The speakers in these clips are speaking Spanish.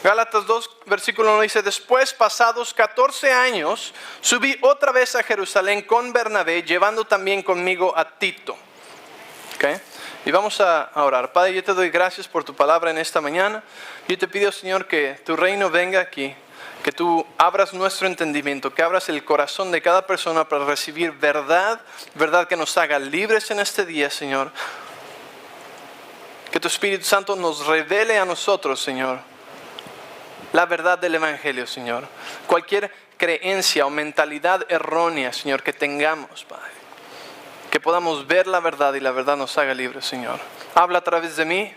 Gálatas 2, versículo 1 dice: después, pasados 14 años, subí otra vez a Jerusalén con Bernabé, llevando también conmigo a Tito. ¿Okay? Y vamos a orar. Padre, yo te doy gracias por tu palabra en esta mañana. Yo te pido, Señor, que tu reino venga aquí, que tú abras nuestro entendimiento, que abras el corazón de cada persona para recibir verdad, verdad que nos haga libres en este día, Señor. Que tu Espíritu Santo nos revele a nosotros, Señor, la verdad del Evangelio, Señor. Cualquier creencia o mentalidad errónea, Señor, que tengamos, Padre. Que podamos ver la verdad y la verdad nos haga libres, Señor. Habla a través de mí.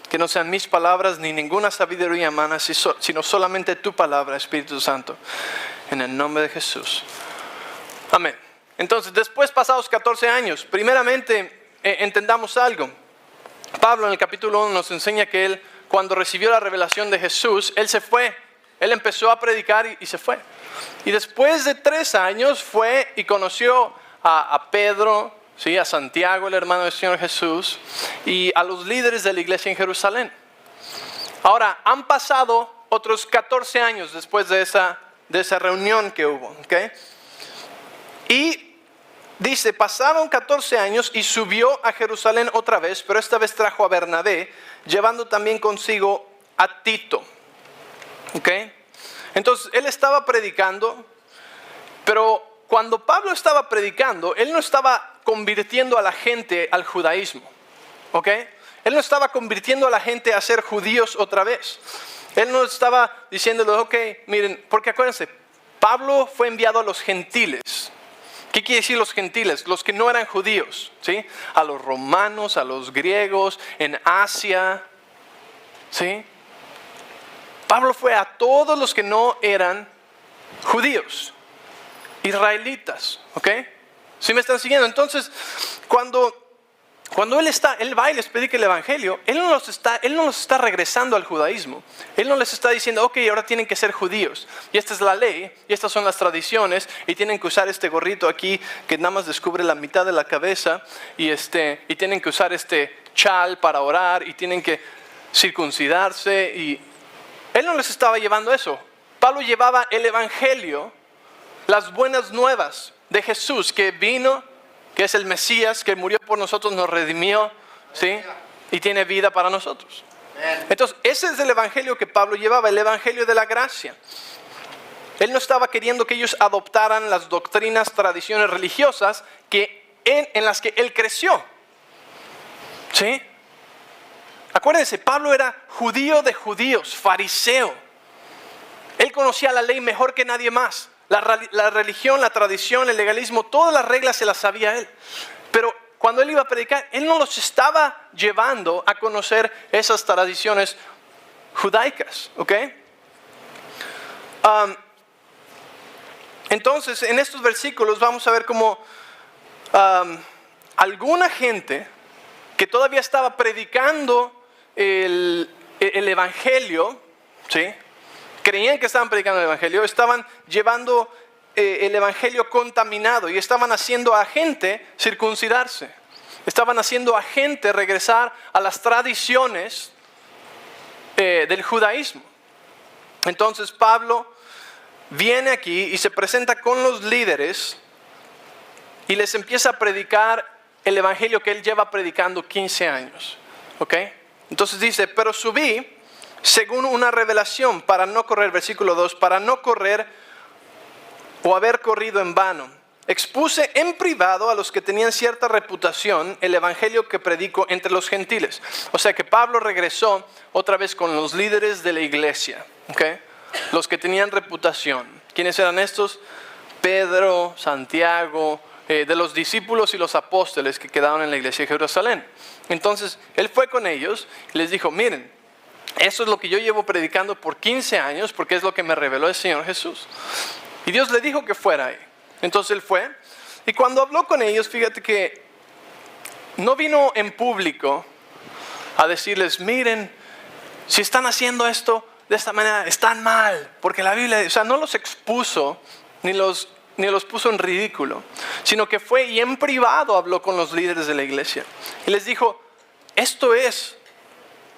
Que no sean mis palabras ni ninguna sabiduría humana, sino solamente tu palabra, Espíritu Santo. En el nombre de Jesús. Amén. Entonces, después, pasados 14 años, primeramente entendamos algo. Pablo en el capítulo 1 nos enseña que él, cuando recibió la revelación de Jesús, él se fue. Él empezó a predicar y se fue. Y después de 3 años fue y conoció a Pedro, ¿sí? A Santiago, el hermano del Señor Jesús, y a los líderes de la iglesia en Jerusalén. Ahora, han pasado otros 14 años después de esa reunión que hubo. ¿Okay? Y dice, pasaron 14 años y subió a Jerusalén otra vez, pero esta vez trajo a Bernabé, llevando también consigo a Tito. ¿Okay? Entonces, él estaba predicando, pero cuando Pablo estaba predicando, él no estaba convirtiendo a la gente al judaísmo. ¿Okay? Él no estaba convirtiendo a la gente a ser judíos otra vez. Él no estaba diciéndoles, ok, miren, porque acuérdense, Pablo fue enviado a los gentiles. ¿Qué quiere decir los gentiles? Los que no eran judíos, ¿sí? A los romanos, a los griegos, en Asia, ¿sí? Pablo fue a todos los que no eran judíos, israelitas, ¿ok? ¿Sí me están siguiendo? Entonces, cuando él va y les predica el evangelio, él no los está regresando al judaísmo. Él no les está diciendo, ok, ahora tienen que ser judíos. Y esta es la ley, y estas son las tradiciones, y tienen que usar este gorrito aquí que nada más descubre la mitad de la cabeza, y tienen que usar este chal para orar, y tienen que circuncidarse. Y él no les estaba llevando eso. Pablo llevaba el evangelio, las buenas nuevas de Jesús, que vino, que es el Mesías, que murió por nosotros, nos redimió, ¿sí? Y tiene vida para nosotros. Entonces, ese es el evangelio que Pablo llevaba, el evangelio de la gracia. Él no estaba queriendo que ellos adoptaran las doctrinas, tradiciones religiosas en las que él creció, ¿sí? Acuérdense, Pablo era judío de judíos, fariseo. Él conocía la ley mejor que nadie más. La religión, la tradición, el legalismo, todas las reglas se las sabía él. Pero cuando él iba a predicar, él no los estaba llevando a conocer esas tradiciones judaicas. ¿Ok? Entonces, en estos versículos vamos a ver cómo alguna gente que todavía estaba predicando el evangelio, ¿sí? Creían que estaban predicando el evangelio, estaban llevando el evangelio contaminado y estaban haciendo a gente circuncidarse. Estaban haciendo a gente regresar a las tradiciones del judaísmo. Entonces Pablo viene aquí y se presenta con los líderes y les empieza a predicar el evangelio que él lleva predicando 15 años. ¿Ok? Entonces dice, pero subí según una revelación para no correr, versículo 2, para no correr o haber corrido en vano. Expuse en privado a los que tenían cierta reputación el evangelio que predico entre los gentiles. O sea que Pablo regresó otra vez con los líderes de la iglesia, ¿okay? Los que tenían reputación. ¿Quiénes eran estos? Pedro, Santiago, de los discípulos y los apóstoles que quedaron en la iglesia de Jerusalén. Entonces él fue con ellos y les dijo, miren, eso es lo que yo llevo predicando por 15 años porque es lo que me reveló el Señor Jesús. Y Dios le dijo que fuera ahí. Entonces él fue. Y cuando habló con ellos, fíjate que no vino en público a decirles, miren, si están haciendo esto de esta manera, están mal. Porque la Biblia, o sea, no los expuso ni los puso en ridículo. Sino que fue y en privado habló con los líderes de la iglesia. Y les dijo, esto es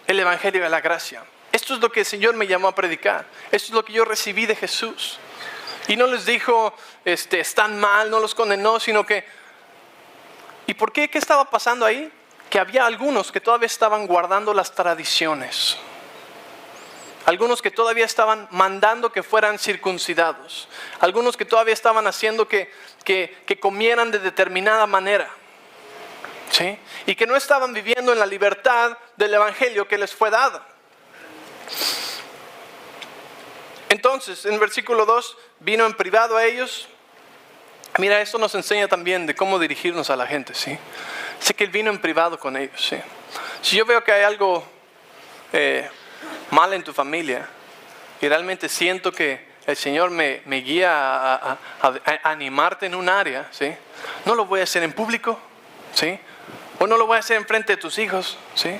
el evangelio de la gracia. Esto esto es lo que el Señor me llamó a predicar. Esto es lo que yo recibí de Jesús. Y no les dijo, están mal, no los condenó, sino que... ¿Y por qué? ¿Qué estaba pasando ahí? Que había algunos que todavía estaban guardando las tradiciones. Algunos que todavía estaban mandando que fueran circuncidados. Algunos que todavía estaban haciendo que comieran de determinada manera. ¿Sí? Y que no estaban viviendo en la libertad del evangelio que les fue dada. Entonces, en versículo 2, vino en privado a ellos. Mira, esto nos enseña también de cómo dirigirnos a la gente, ¿sí? Sé que Él vino en privado con ellos, ¿sí? Si yo veo que hay algo mal en tu familia y realmente siento que el Señor me guía a animarte en un área, ¿sí? No lo voy a hacer en público, ¿sí? O no lo voy a hacer en frente de tus hijos, ¿sí?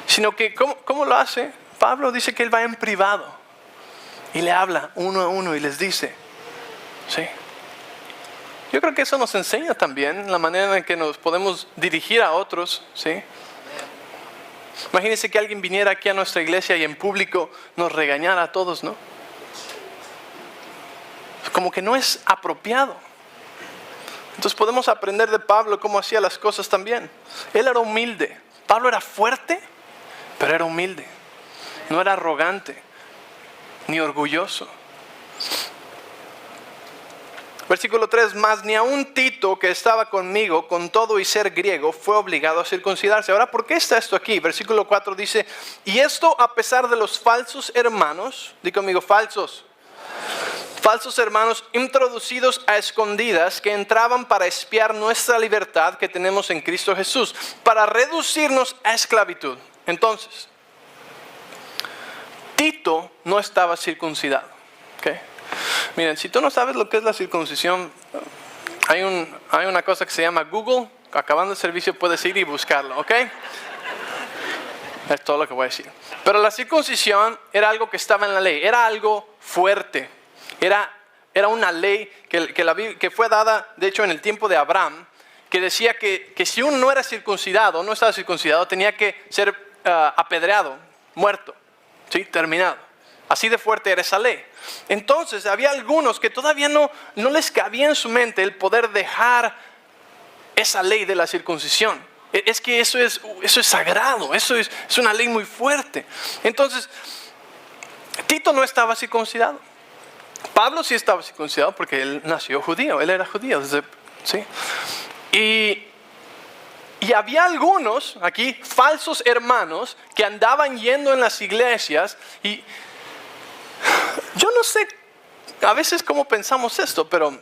Sino que, ¿cómo lo hace? Pablo dice que Él va en privado y le habla uno a uno y les dice, ¿sí? Yo creo que eso nos enseña también la manera en que nos podemos dirigir a otros, ¿sí? Imagínense que alguien viniera aquí a nuestra iglesia y en público nos regañara a todos, ¿no? Como que no es apropiado. Entonces podemos aprender de Pablo cómo hacía las cosas también. Él era humilde. Pablo era fuerte, pero era humilde. No era arrogante, ni orgulloso. Versículo 3, mas ni aun Tito, que estaba conmigo, con todo y ser griego, fue obligado a circuncidarse. Ahora, ¿por qué está esto aquí? Versículo 4 dice, y esto a pesar de los falsos hermanos, di conmigo, falsos hermanos introducidos a escondidas que entraban para espiar nuestra libertad que tenemos en Cristo Jesús, para reducirnos a esclavitud. Entonces, Tito no estaba circuncidado, ¿ok? Miren, si tú no sabes lo que es la circuncisión, hay una cosa que se llama Google. Acabando el servicio puedes ir y buscarlo, ¿ok? Es todo lo que voy a decir. Pero la circuncisión era algo que estaba en la ley, era algo fuerte. Era una ley que fue dada, de hecho, en el tiempo de Abraham, que decía que si uno no era circuncidado, no estaba circuncidado, tenía que ser apedreado, muerto, ¿sí? Terminado. Así de fuerte era esa ley. Entonces había algunos que todavía no les cabía en su mente el poder dejar esa ley de la circuncisión. Es que eso es sagrado, eso es una ley muy fuerte. Entonces, Tito no estaba circuncidado. Pablo sí estaba circuncidado porque él nació judío, él era judío. ¿Sí? Y había algunos aquí, falsos hermanos, que andaban yendo en las iglesias y... Yo no sé a veces cómo pensamos esto, pero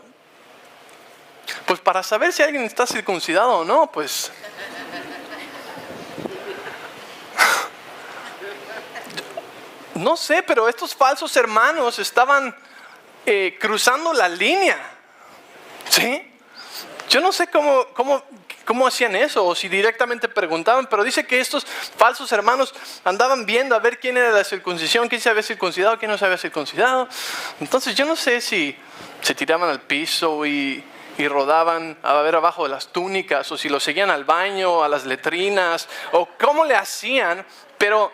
pues para saber si alguien está circuncidado o no, pues no sé, pero estos falsos hermanos estaban cruzando la línea, ¿sí? Yo no sé cómo hacían eso o si directamente preguntaban, pero dice que estos falsos hermanos andaban viendo a ver quién era la circuncisión, quién se había circuncidado, quién no se había circuncidado. Entonces yo no sé si se tiraban al piso y rodaban a ver abajo de las túnicas, o si lo seguían al baño, a las letrinas, o cómo le hacían, pero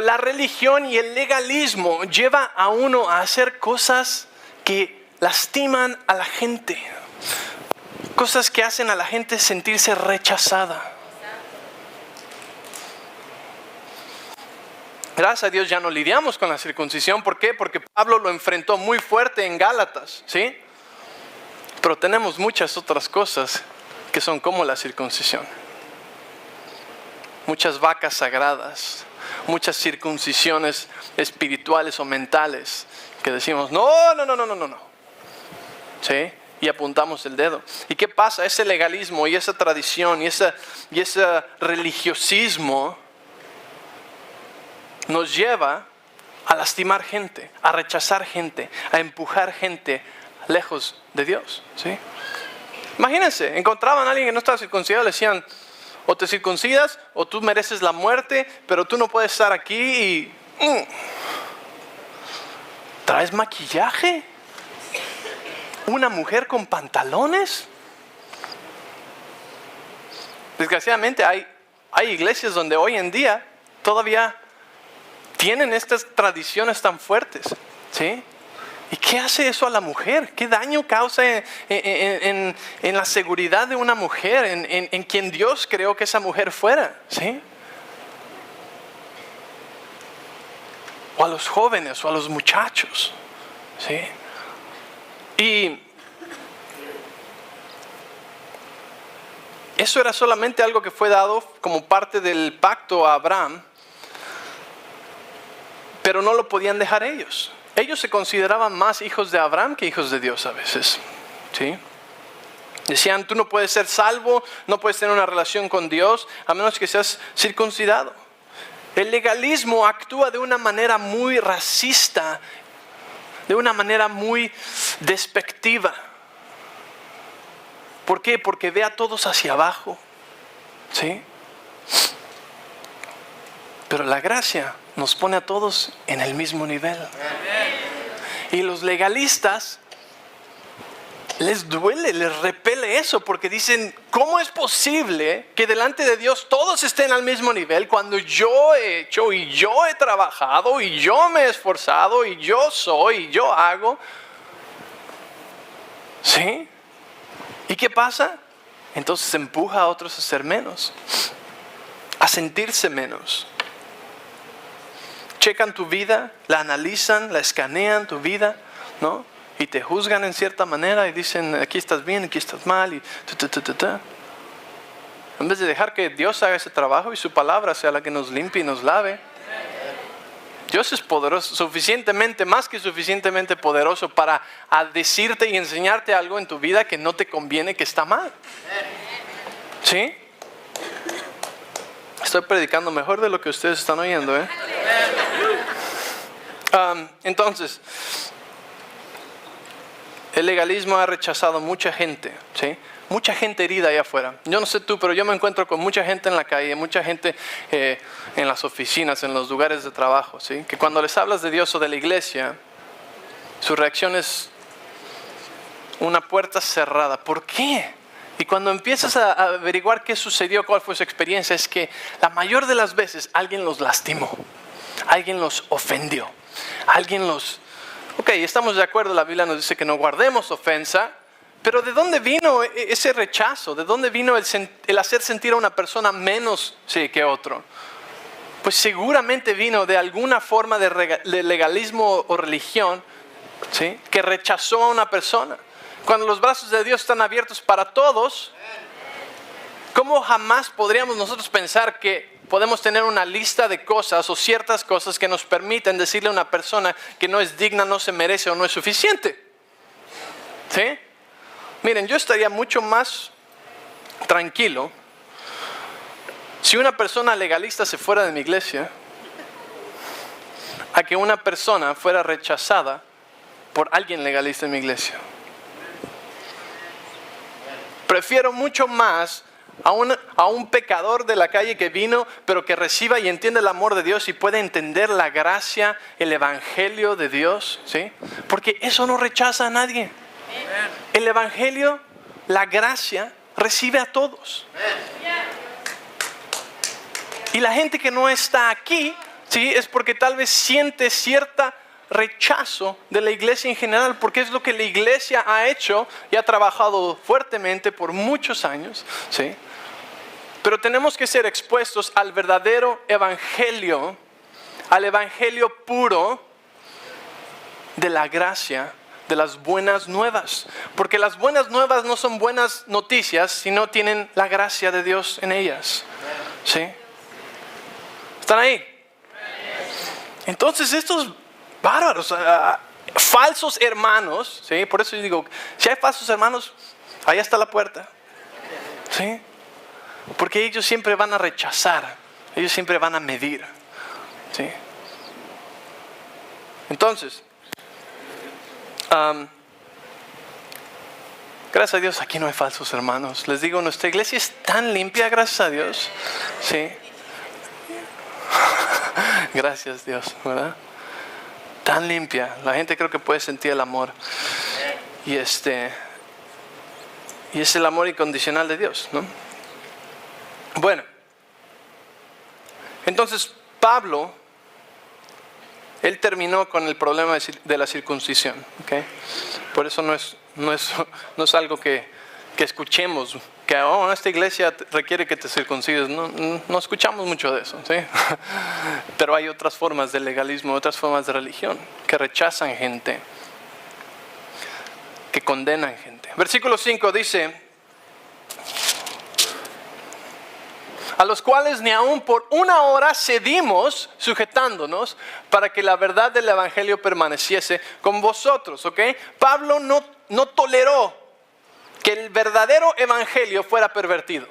la religión y el legalismo lleva a uno a hacer cosas que lastiman a la gente. Cosas que hacen a la gente sentirse rechazada. Gracias a Dios ya no lidiamos con la circuncisión. ¿Por qué? Porque Pablo lo enfrentó muy fuerte en Gálatas, ¿sí? Pero tenemos muchas otras cosas que son como la circuncisión. Muchas vacas sagradas, muchas circuncisiones espirituales o mentales que decimos, no. ¿Sí? Y apuntamos el dedo. ¿Y qué pasa? Ese legalismo y esa tradición y ese religiosismo nos lleva a lastimar gente, a rechazar gente, a empujar gente lejos de Dios, ¿sí? Imagínense, encontraban a alguien que no estaba circuncidado, le decían, o te circuncidas o tú mereces la muerte, pero tú no puedes estar aquí y... ¿Traes maquillaje? ¿Una mujer con pantalones? Desgraciadamente hay iglesias donde hoy en día todavía tienen estas tradiciones tan fuertes, ¿sí? ¿Y qué hace eso a la mujer? ¿Qué daño causa en la seguridad de una mujer, en quien Dios creó que esa mujer fuera? ¿Sí? O a los jóvenes, o a los muchachos. ¿Sí? Y eso era solamente algo que fue dado como parte del pacto a Abraham, pero no lo podían dejar ellos. Ellos se consideraban más hijos de Abraham que hijos de Dios a veces. ¿Sí? Decían, tú no puedes ser salvo, no puedes tener una relación con Dios a menos que seas circuncidado. El legalismo actúa de una manera muy racista, de una manera muy despectiva. ¿Por qué? Porque ve a todos hacia abajo. ¿Sí? Pero la gracia nos pone a todos en el mismo nivel. Y los legalistas les duele, les repele eso, porque dicen, ¿cómo es posible que delante de Dios todos estén al mismo nivel cuando yo he hecho y yo he trabajado y yo me he esforzado y yo soy y yo hago? ¿Sí? ¿Y qué pasa? Entonces empuja a otros a ser menos, a sentirse menos. Checan tu vida, la analizan, la escanean tu vida, ¿no? Y te juzgan en cierta manera y dicen, aquí estás bien, aquí estás mal. Y en vez de dejar que Dios haga ese trabajo y su palabra sea la que nos limpie y nos lave. Dios es poderoso, suficientemente, más que suficientemente poderoso para decirte y enseñarte algo en tu vida que no te conviene, que está mal. ¿Sí? Estoy predicando mejor de lo que ustedes están oyendo, ¿eh? Entonces, el legalismo ha rechazado mucha gente, ¿sí? Mucha gente herida allá afuera. Yo no sé tú, pero yo me encuentro con mucha gente en la calle, mucha gente en las oficinas, en los lugares de trabajo, ¿sí? Que cuando les hablas de Dios o de la iglesia, su reacción es una puerta cerrada. ¿Por qué? Y cuando empiezas a averiguar qué sucedió, cuál fue su experiencia, es que la mayor de las veces alguien los lastimó, alguien los ofendió, alguien los... Ok, estamos de acuerdo, la Biblia nos dice que no guardemos ofensa, pero ¿de dónde vino ese rechazo? ¿De dónde vino el hacer sentir a una persona menos que otro? Pues seguramente vino de alguna forma de legalismo o religión, ¿sí? Que rechazó a una persona. Cuando los brazos de Dios están abiertos para todos, ¿cómo jamás podríamos nosotros pensar que podemos tener una lista de cosas o ciertas cosas que nos permiten decirle a una persona que no es digna, no se merece o no es suficiente? ¿Sí? Miren, yo estaría mucho más tranquilo si una persona legalista se fuera de mi iglesia a que una persona fuera rechazada por alguien legalista en mi iglesia. Prefiero mucho más a un pecador de la calle que vino, pero que reciba y entiende el amor de Dios y puede entender la gracia, el evangelio de Dios, ¿sí? Porque eso no rechaza a nadie. El evangelio, la gracia, recibe a todos. Y la gente que no está aquí, ¿sí? Es porque tal vez siente cierta rechazo de la iglesia en general, porque es lo que la iglesia ha hecho y ha trabajado fuertemente por muchos años, ¿sí? Pero tenemos que ser expuestos al verdadero evangelio, al evangelio puro de la gracia, de las buenas nuevas, porque las buenas nuevas no son buenas noticias si no tienen la gracia de Dios en ellas, ¿sí? ¿Están ahí? Entonces estos bárbaros, falsos hermanos, ¿sí? Por eso yo digo, si hay falsos hermanos, allá está la puerta, ¿sí? Porque ellos siempre van a rechazar, ellos siempre van a medir, ¿sí? Entonces, gracias a Dios aquí no hay falsos hermanos. Les digo, nuestra iglesia es tan limpia, gracias a Dios, ¿sí? Gracias Dios, ¿verdad? Tan limpia, la gente creo que puede sentir el amor. Y es el amor incondicional de Dios, ¿no? Bueno, entonces Pablo Él terminó con el problema de la circuncisión. ¿Okay? Por eso no es algo que escuchemos, que esta iglesia requiere que te circuncides. No escuchamos mucho de eso, ¿sí? Pero hay otras formas de legalismo, otras formas de religión que rechazan gente, que condenan gente. Versículo 5 dice: a los cuales ni aun por una hora cedimos, sujetándonos, para que la verdad del evangelio permaneciese con vosotros. ¿Ok? Pablo no toleró que el verdadero evangelio fuera pervertido.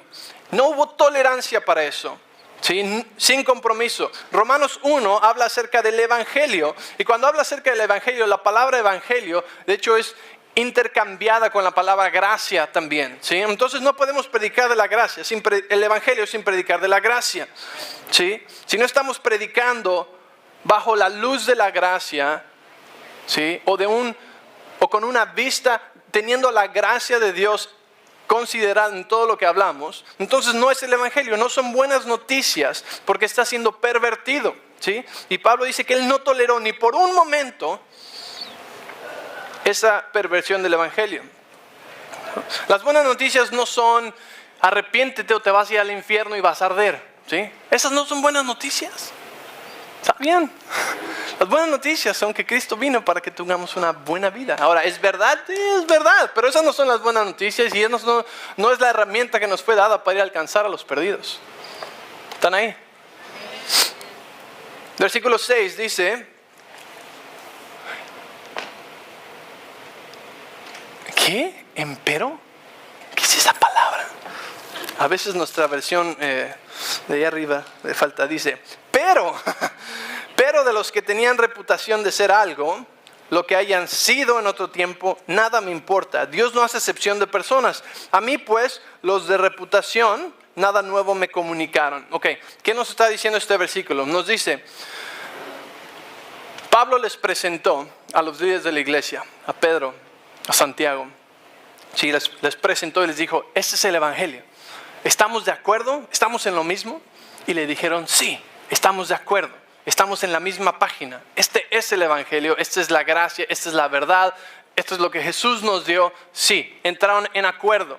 No hubo tolerancia para eso. ¿Sí? Sin compromiso. Romanos 1 habla acerca del evangelio. Y cuando habla acerca del evangelio, la palabra evangelio, de hecho, es intercambiada con la palabra gracia también, ¿sí? Entonces no podemos predicar de la gracia, el evangelio sin predicar de la gracia, ¿sí? Si no estamos predicando bajo la luz de la gracia, ¿sí? o con una vista teniendo la gracia de Dios considerada en todo lo que hablamos, entonces no es el evangelio, no son buenas noticias, porque está siendo pervertido, ¿sí? Y Pablo dice que él no toleró ni por un momento esa perversión del evangelio. Las buenas noticias no son arrepiéntete o te vas a ir al infierno y vas a arder, ¿sí? Esas no son buenas noticias. Está bien. Las buenas noticias son que Cristo vino para que tengamos una buena vida. Ahora, ¿es verdad? Sí, es verdad, pero esas no son las buenas noticias y no es la herramienta que nos fue dada para ir a alcanzar a los perdidos. ¿Están ahí? Versículo 6 dice: ¿qué? ¿Empero? ¿Qué es esa palabra? A veces nuestra versión de ahí arriba le falta, dice: pero de los que tenían reputación de ser algo, lo que hayan sido en otro tiempo, nada me importa. Dios no hace excepción de personas. A mí pues, los de reputación, nada nuevo me comunicaron. Ok, ¿qué nos está diciendo este versículo? Nos dice: Pablo les presentó a los líderes de la iglesia, a Pedro, a Santiago. Sí, les presentó y les dijo: este es el evangelio. ¿Estamos de acuerdo? ¿Estamos en lo mismo? Y le dijeron: sí, estamos de acuerdo. Estamos en la misma página. Este es el evangelio, esta es la gracia, esta es la verdad, esto es lo que Jesús nos dio. Sí, entraron en acuerdo.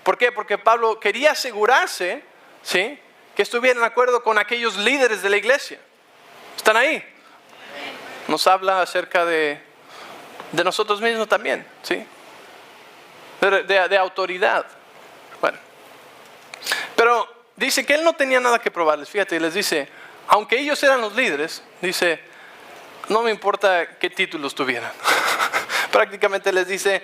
¿Por qué? Porque Pablo quería asegurarse, ¿sí?, que estuvieran de acuerdo con aquellos líderes de la iglesia. ¿Están ahí? Nos habla acerca de nosotros mismos también, ¿sí? De autoridad. Bueno, pero dice que él no tenía nada que probarles. Fíjate, les dice, aunque ellos eran los líderes, dice, no me importa qué títulos tuvieran. Prácticamente les dice,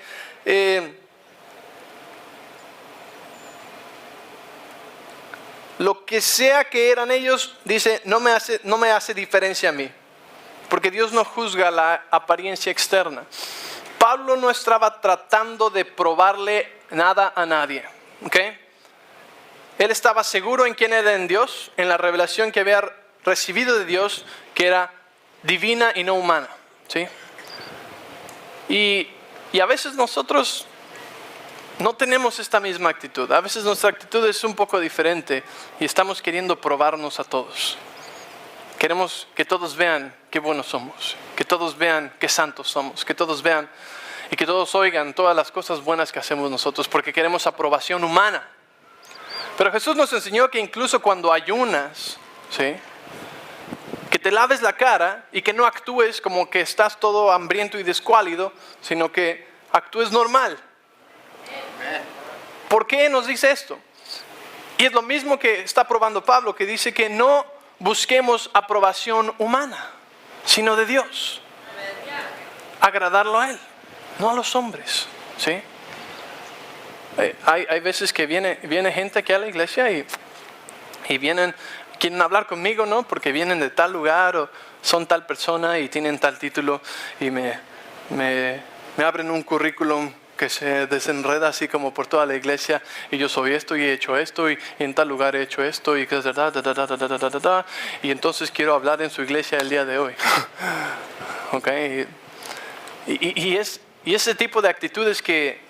lo que sea que eran ellos, dice, no me hace diferencia a mí, porque Dios no juzga la apariencia externa. Pablo no estaba tratando de probarle nada a nadie, ¿ok? Él estaba seguro en quién era en Dios, en la revelación que había recibido de Dios, que era divina y no humana, ¿sí? Y a veces nosotros no tenemos esta misma actitud. A veces nuestra actitud es un poco diferente y estamos queriendo probarnos a todos. Queremos que todos vean qué buenos somos, que todos vean qué santos somos, que todos vean y que todos oigan todas las cosas buenas que hacemos nosotros, porque queremos aprobación humana. Pero Jesús nos enseñó que incluso cuando ayunas, ¿sí?, que te laves la cara y que no actúes como que estás todo hambriento y descuálido, sino que actúes normal. ¿Por qué nos dice esto? Y es lo mismo que está probando Pablo, que dice que no busquemos aprobación humana, sino de Dios. Agradarlo a Él, no a los hombres, ¿sí? Hay veces que viene gente aquí a la iglesia y quieren hablar conmigo, ¿no? Porque vienen de tal lugar o son tal persona y tienen tal título y me abren un currículum que se desenreda así como por toda la iglesia, y yo soy esto y he hecho esto y en tal lugar he hecho esto y y entonces quiero hablar en su iglesia el día de hoy. ¿Okay? Y ese tipo de actitudes que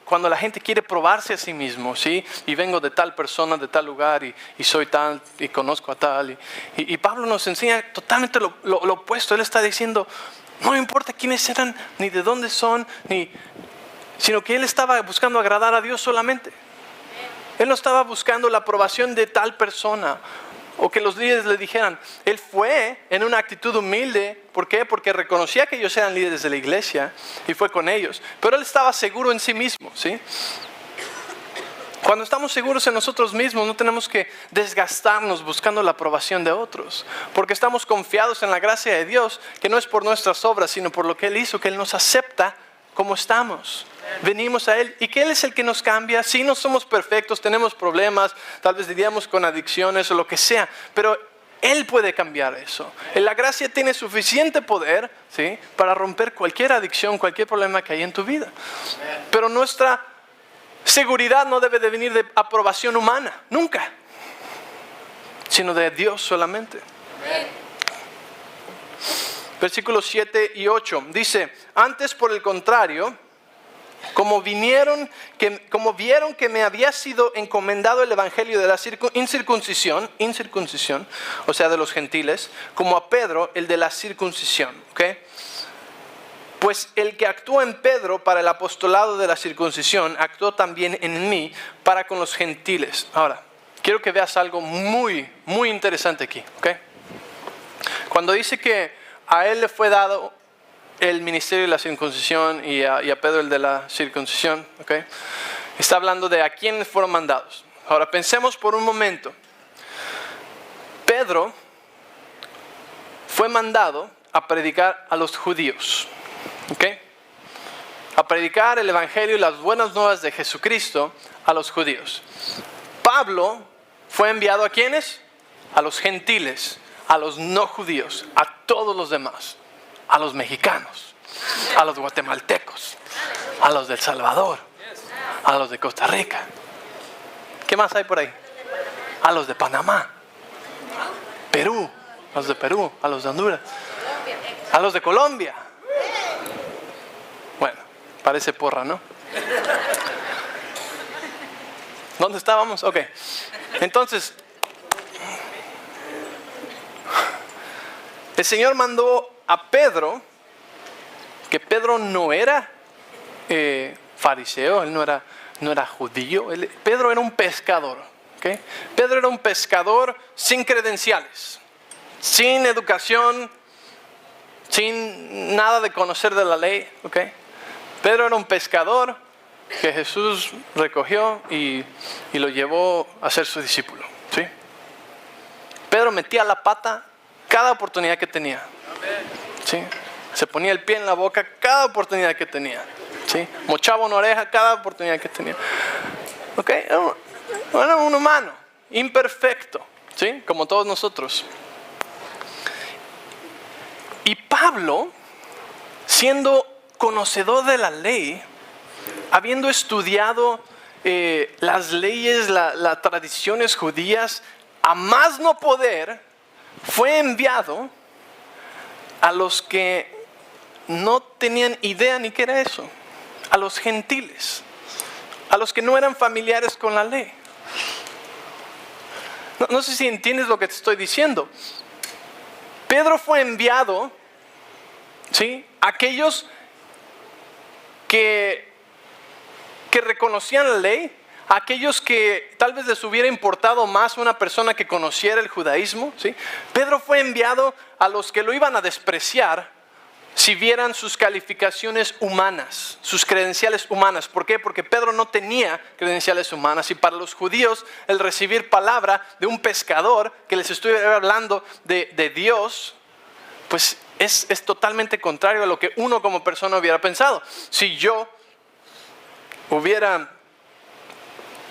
cuando la gente quiere probarse a sí mismo, ¿sí? Y vengo de tal persona, de tal lugar, y soy tal, y conozco a tal. Y Pablo nos enseña totalmente lo opuesto. Él está diciendo, no importa quiénes eran, ni de dónde son, sino que él estaba buscando agradar a Dios solamente. Él no estaba buscando la aprobación de tal persona, o que los líderes le dijeran. Él fue en una actitud humilde. ¿Por qué? Porque reconocía que ellos eran líderes de la iglesia y fue con ellos. Pero él estaba seguro en sí mismo, ¿sí? Cuando estamos seguros en nosotros mismos, no tenemos que desgastarnos buscando la aprobación de otros, porque estamos confiados en la gracia de Dios, que no es por nuestras obras, sino por lo que Él hizo, que Él nos acepta como estamos. Venimos a Él y que Él es el que nos cambia. Sí, no somos perfectos, tenemos problemas, tal vez lidiamos con adicciones o lo que sea, pero Él puede cambiar eso. La gracia tiene suficiente poder, ¿sí?, para romper cualquier adicción, cualquier problema que hay en tu vida. Pero nuestra seguridad no debe de venir de aprobación humana, nunca, sino de Dios solamente. Versículos 7 y 8 dice: antes, por el contrario, como vieron que me había sido encomendado el evangelio de la incircuncisión, o sea, de los gentiles, como a Pedro el de la circuncisión, ¿ok? Pues el que actuó en Pedro para el apostolado de la circuncisión, actuó también en mí para con los gentiles. Ahora, quiero que veas algo muy, muy interesante aquí, ¿ok? Cuando dice que a él le fue dado el ministerio de la circuncisión y a Pedro el de la circuncisión, ¿ok? Está hablando de a quiénes fueron mandados. Ahora pensemos por un momento. Pedro fue mandado a predicar a los judíos, ¿ok? A predicar el evangelio y las buenas nuevas de Jesucristo a los judíos. Pablo fue enviado ¿a quiénes? A los gentiles, a los no judíos, a todos los demás, a los mexicanos, a los guatemaltecos, a los del Salvador, a los de Costa Rica. ¿Qué más hay por ahí? A los de Panamá, Perú, a los de Perú, a los de Honduras, a los de Colombia. Bueno, parece porra, ¿no? ¿Dónde estábamos? Ok. Entonces, el Señor mandó a Pedro, que Pedro no era fariseo, él no era judío. Pedro era un pescador, ¿okay? Pedro era un pescador sin credenciales, sin educación, sin nada de conocer de la ley, ¿okay? Pedro era un pescador que Jesús recogió y lo llevó a ser su discípulo, ¿sí? Pedro metía la pata cada oportunidad que tenía, ¿sí? Se ponía el pie en la boca cada oportunidad que tenía, ¿sí? Mochaba una oreja cada oportunidad que tenía, ¿ok? Era un humano imperfecto, ¿sí? Como todos nosotros. Y Pablo, siendo conocedor de la ley, habiendo estudiado las leyes, las tradiciones judías, a más no poder, fue enviado a los que no tenían idea ni qué era eso, a los gentiles, a los que no eran familiares con la ley. No sé si entiendes lo que te estoy diciendo. Pedro fue enviado, ¿sí?, a aquellos que reconocían la ley, a aquellos que tal vez les hubiera importado más una persona que conociera el judaísmo, ¿sí? Pedro fue enviado a los que lo iban a despreciar si vieran sus calificaciones humanas, sus credenciales humanas. ¿Por qué? Porque Pedro no tenía credenciales humanas, y para los judíos el recibir palabra de un pescador que les estuviera hablando de Dios, pues es totalmente contrario a lo que uno como persona hubiera pensado. Si yo hubiera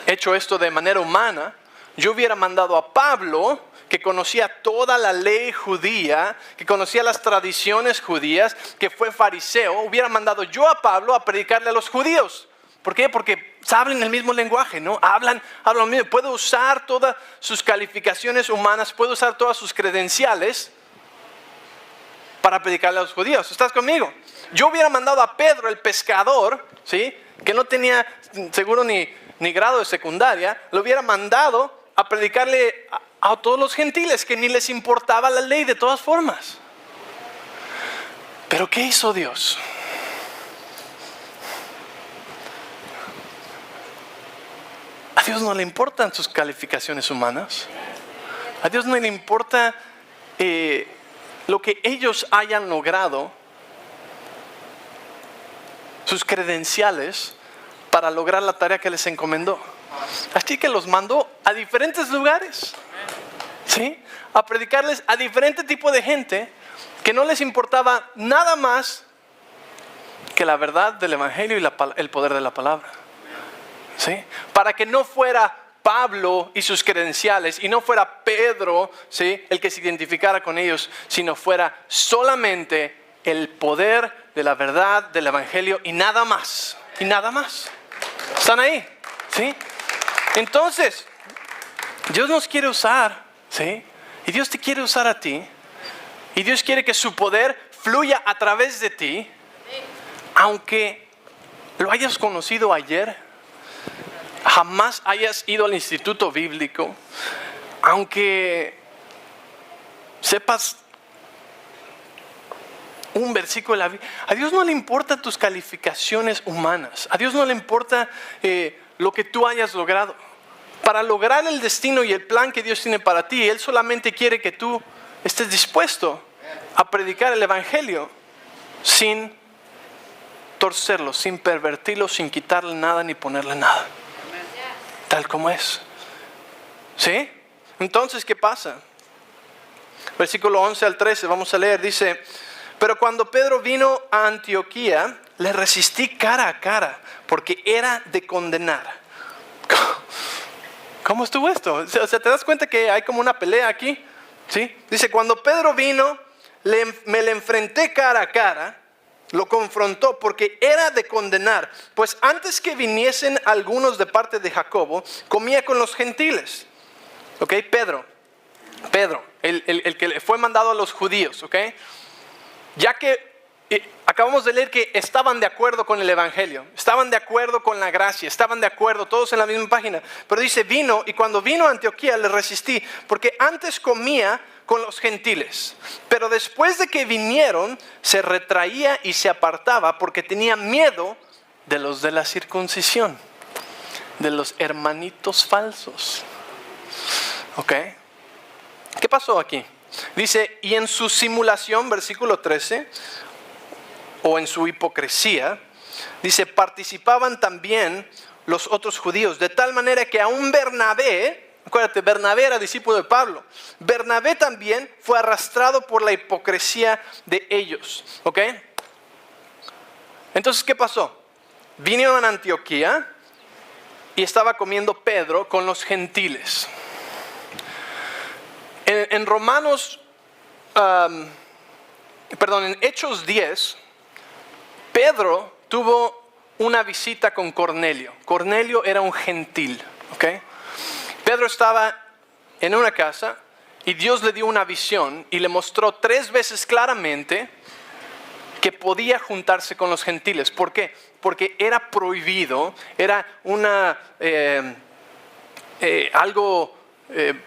hecho esto de manera humana, yo hubiera mandado a Pablo, que conocía toda la ley judía, que conocía las tradiciones judías, que fue fariseo, hubiera mandado yo a Pablo a predicarle a los judíos. ¿Por qué? Porque hablan el mismo lenguaje, ¿no? Hablan lo mismo. Puedo usar todas sus calificaciones humanas, puedo usar todas sus credenciales para predicarle a los judíos. ¿Estás conmigo? Yo hubiera mandado a Pedro, el pescador, ¿sí?, que no tenía seguro ni grado de secundaria, lo hubiera mandado a predicarle a todos los gentiles, que ni les importaba la ley de todas formas. Pero ¿qué hizo Dios? A Dios no le importan sus calificaciones humanas. A Dios no le importa lo que ellos hayan logrado, sus credenciales para lograr la tarea que les encomendó. Así que los mandó a diferentes lugares, ¿sí? A predicarles a diferente tipo de gente que no les importaba nada más que la verdad del evangelio y el poder de la palabra, ¿sí? Para que no fuera Pablo y sus credenciales, y no fuera Pedro, ¿sí?, el que se identificara con ellos, sino fuera solamente el poder de la verdad del evangelio y nada más. Y nada más. ¿Están ahí? ¿Sí? Entonces, Dios nos quiere usar, ¿sí? Y Dios te quiere usar a ti. Y Dios quiere que su poder fluya a través de ti, aunque lo hayas conocido ayer, jamás hayas ido al instituto bíblico, aunque sepas un versículo de la Biblia. A Dios no le importan tus calificaciones humanas. A Dios no le importa lo que tú hayas logrado. Para lograr el destino y el plan que Dios tiene para ti, Él solamente quiere que tú estés dispuesto a predicar el evangelio sin torcerlo, sin pervertirlo, sin quitarle nada ni ponerle nada. Tal como es. ¿Sí? Entonces, ¿qué pasa? Versículo 11 al 13, vamos a leer, dice: pero cuando Pedro vino a Antioquía, le resistí cara a cara, porque era de condenar. ¿Cómo estuvo esto? O sea, ¿te das cuenta que hay como una pelea aquí? ¿Sí? Dice, cuando Pedro vino, me le enfrenté cara a cara, lo confrontó porque era de condenar, pues antes que viniesen algunos de parte de Jacobo, comía con los gentiles. ¿Ok? Pedro, el que fue mandado a los judíos, ¿ok? Ya que acabamos de leer que estaban de acuerdo con el evangelio, estaban de acuerdo con la gracia, estaban de acuerdo, todos en la misma página. Pero dice, vino, y cuando vino a Antioquía le resistí, porque antes comía con los gentiles, pero después de que vinieron se retraía y se apartaba porque tenía miedo de los de la circuncisión, de los hermanitos falsos. ¿Ok? ¿Qué pasó aquí? Dice, y en su simulación, versículo 13, o en su hipocresía, dice, participaban también los otros judíos, de tal manera que aún Bernabé, acuérdate, Bernabé era discípulo de Pablo, Bernabé también fue arrastrado por la hipocresía de ellos. ¿Ok? Entonces, ¿qué pasó? Vinieron a Antioquía y estaba comiendo Pedro con los gentiles. En Romanos, en Hechos 10, Pedro tuvo una visita con Cornelio. Cornelio era un gentil, ¿ok? Pedro estaba en una casa y Dios le dio una visión y le mostró 3 veces claramente que podía juntarse con los gentiles. ¿Por qué? Porque era prohibido, era algo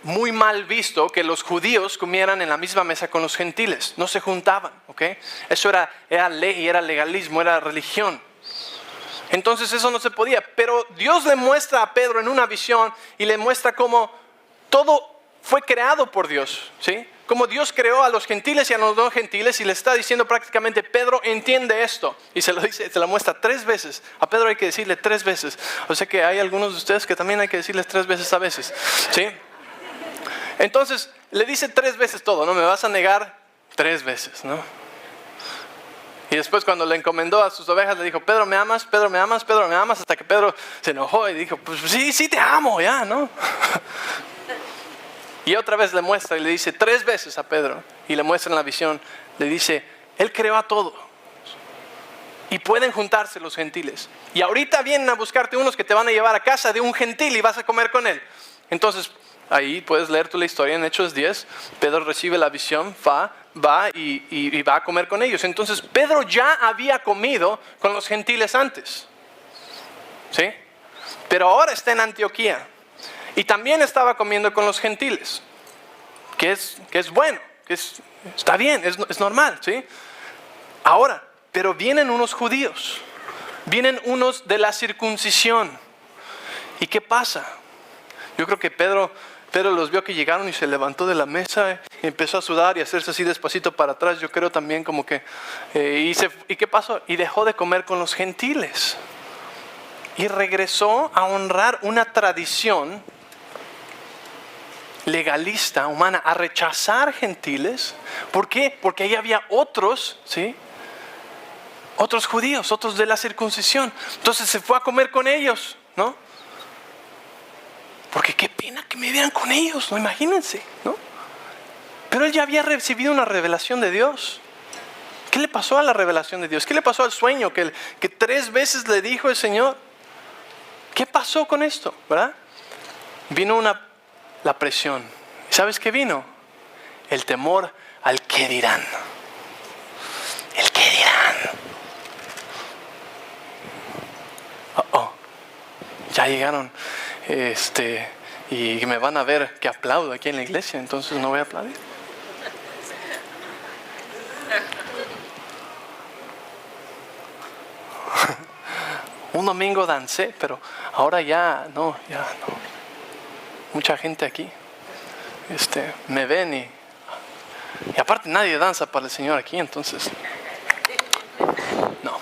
muy mal visto que los judíos comieran en la misma mesa con los gentiles. No se juntaban, ¿ok? Eso era ley, era legalismo, era religión. Entonces eso no se podía. Pero Dios le muestra a Pedro en una visión y le muestra cómo todo fue creado por Dios, ¿sí? Como Dios creó a los gentiles y a los no gentiles, y le está diciendo prácticamente, Pedro, entiende esto. Y se lo muestra 3 veces. A Pedro hay que decirle 3 veces. O sea que hay algunos de ustedes que también hay que decirles 3 veces a veces, ¿sí? Entonces le dice 3 veces todo, ¿no? Me vas a negar 3 veces, ¿no? Y después cuando le encomendó a sus ovejas le dijo, Pedro, ¿me amas? Pedro, ¿me amas? Pedro, ¿me amas? Hasta que Pedro se enojó y dijo, pues sí te amo, ya, ¿no? Y otra vez le muestra y le dice 3 veces a Pedro, y le muestra en la visión, le dice, Él creó a todo y pueden juntarse los gentiles, y ahorita vienen a buscarte unos que te van a llevar a casa de un gentil y vas a comer con él. Entonces ahí puedes leer tú la historia en Hechos 10. Pedro recibe la visión, va y va a comer con ellos. Entonces Pedro ya había comido con los gentiles antes. ¿sí? Pero ahora está en Antioquía. Y también estaba comiendo con los gentiles, que es bueno, está bien, es normal, ¿sí? Ahora, pero vienen unos judíos, vienen unos de la circuncisión. ¿Y qué pasa? Yo creo que Pedro los vio que llegaron y se levantó de la mesa y empezó a sudar y a hacerse así despacito para atrás. Yo creo también como que... ¿y qué pasó? Y dejó de comer con los gentiles. Y regresó a honrar una tradición legalista, humana, a rechazar gentiles. ¿Por qué? Porque ahí había otros, ¿sí? Otros judíos, otros de la circuncisión. Entonces se fue a comer con ellos, ¿no? Porque qué pena que me vean con ellos, ¿no? Imagínense, ¿no? Pero él ya había recibido una revelación de Dios. ¿Qué le pasó a la revelación de Dios? ¿Qué le pasó al sueño que 3 veces le dijo el Señor? ¿Qué pasó con esto? ¿Verdad? Vino la presión. ¿Sabes qué vino? El temor al qué dirán. El qué dirán. Ya llegaron y me van a ver que aplaudo aquí en la iglesia, entonces no voy a aplaudir. Un domingo dancé, pero ahora ya no. Mucha gente aquí me ven y aparte nadie danza para el Señor aquí, entonces no.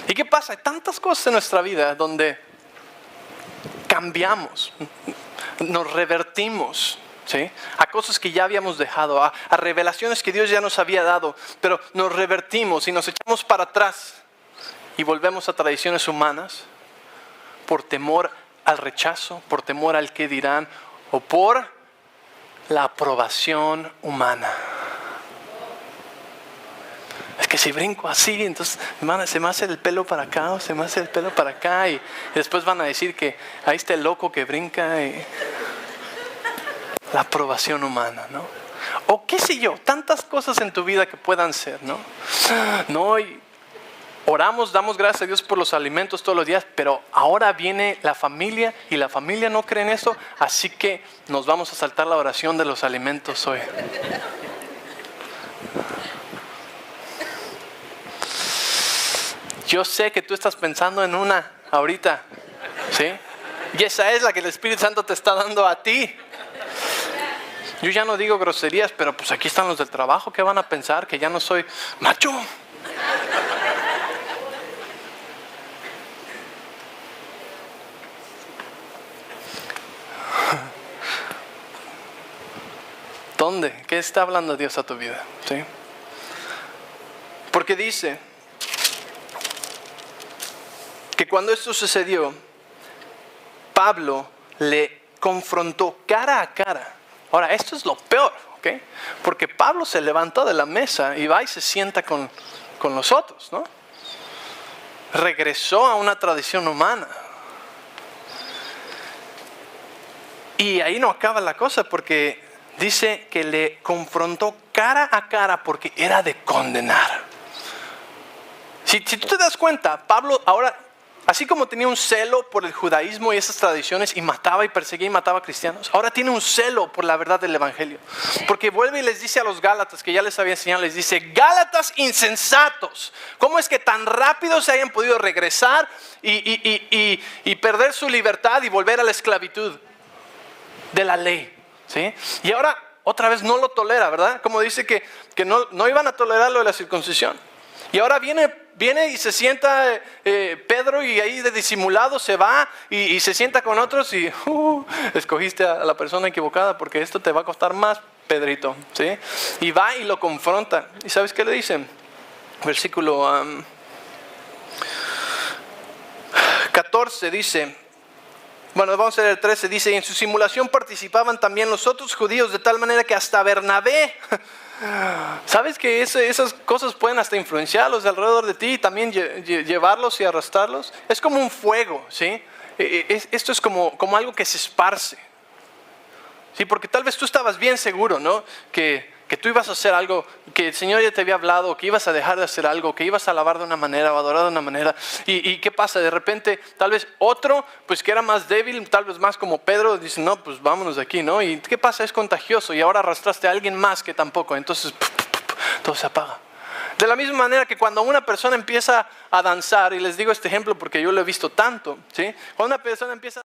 ¿Y qué pasa? Hay tantas cosas en nuestra vida donde cambiamos, nos revertimos, ¿sí? A cosas que ya habíamos dejado, a revelaciones que Dios ya nos había dado, pero nos revertimos y nos echamos para atrás y volvemos a tradiciones humanas por temor al rechazo, por temor al qué dirán o por la aprobación humana. Es que si brinco así, entonces se me hace el pelo para acá o se me hace el pelo para acá y después van a decir que ahí está el loco que brinca y la aprobación humana, ¿no? O qué sé yo, tantas cosas en tu vida que puedan ser, ¿no? Y oramos, damos gracias a Dios por los alimentos todos los días, pero ahora viene la familia y la familia no cree en eso, así que nos vamos a saltar la oración de los alimentos hoy. Yo sé que tú estás pensando en una ahorita, ¿sí? Y esa es la que el Espíritu Santo te está dando a ti. Yo ya no digo groserías, pero pues aquí están los del trabajo que van a pensar que ya no soy macho. ¿Dónde? ¿Qué está hablando Dios a tu vida? ¿Sí? Porque dice que cuando esto sucedió, Pablo le confrontó cara a cara. Ahora, esto es lo peor, ¿ok? Porque Pablo se levantó de la mesa y va y se sienta con los otros, ¿no? Regresó a una tradición humana. Y ahí no acaba la cosa porque dice que le confrontó cara a cara porque era de condenar. Si tú te das cuenta, Pablo ahora, así como tenía un celo por el judaísmo y esas tradiciones y mataba y perseguía y mataba a cristianos, ahora tiene un celo por la verdad del evangelio. Porque vuelve y les dice a los gálatas, que ya les había enseñado, les dice: Gálatas insensatos, ¿cómo es que tan rápido se hayan podido regresar y perder su libertad y volver a la esclavitud de la ley? ¿Sí? Y ahora otra vez no lo tolera, ¿verdad? Como dice que no iban a tolerar lo de la circuncisión. Y ahora viene y se sienta Pedro y ahí de disimulado se va y se sienta con otros y escogiste a la persona equivocada porque esto te va a costar más, Pedrito, ¿sí? Y va y lo confronta. ¿Y sabes qué le dicen? Versículo 14 dice, bueno, vamos a leer el 13, dice: y en su simulación participaban también los otros judíos de tal manera que hasta Bernabé... ¿Sabes que esas cosas pueden hasta influenciarlos alrededor de ti y también llevarlos y arrastrarlos? Es como un fuego, ¿sí? Esto es como algo que se esparce, ¿sí? Porque tal vez tú estabas bien seguro, ¿no? Que que tú ibas a hacer algo, que el Señor ya te había hablado, que ibas a dejar de hacer algo, que ibas a alabar de una manera o adorar de una manera. ¿Y qué pasa? De repente, tal vez otro, pues que era más débil, tal vez más como Pedro, dice, no, pues vámonos de aquí, ¿no? ¿Y qué pasa? Es contagioso y ahora arrastraste a alguien más que tampoco. Entonces, todo se apaga. De la misma manera que cuando una persona empieza a danzar, y les digo este ejemplo porque yo lo he visto tanto, ¿sí? Cuando una persona empieza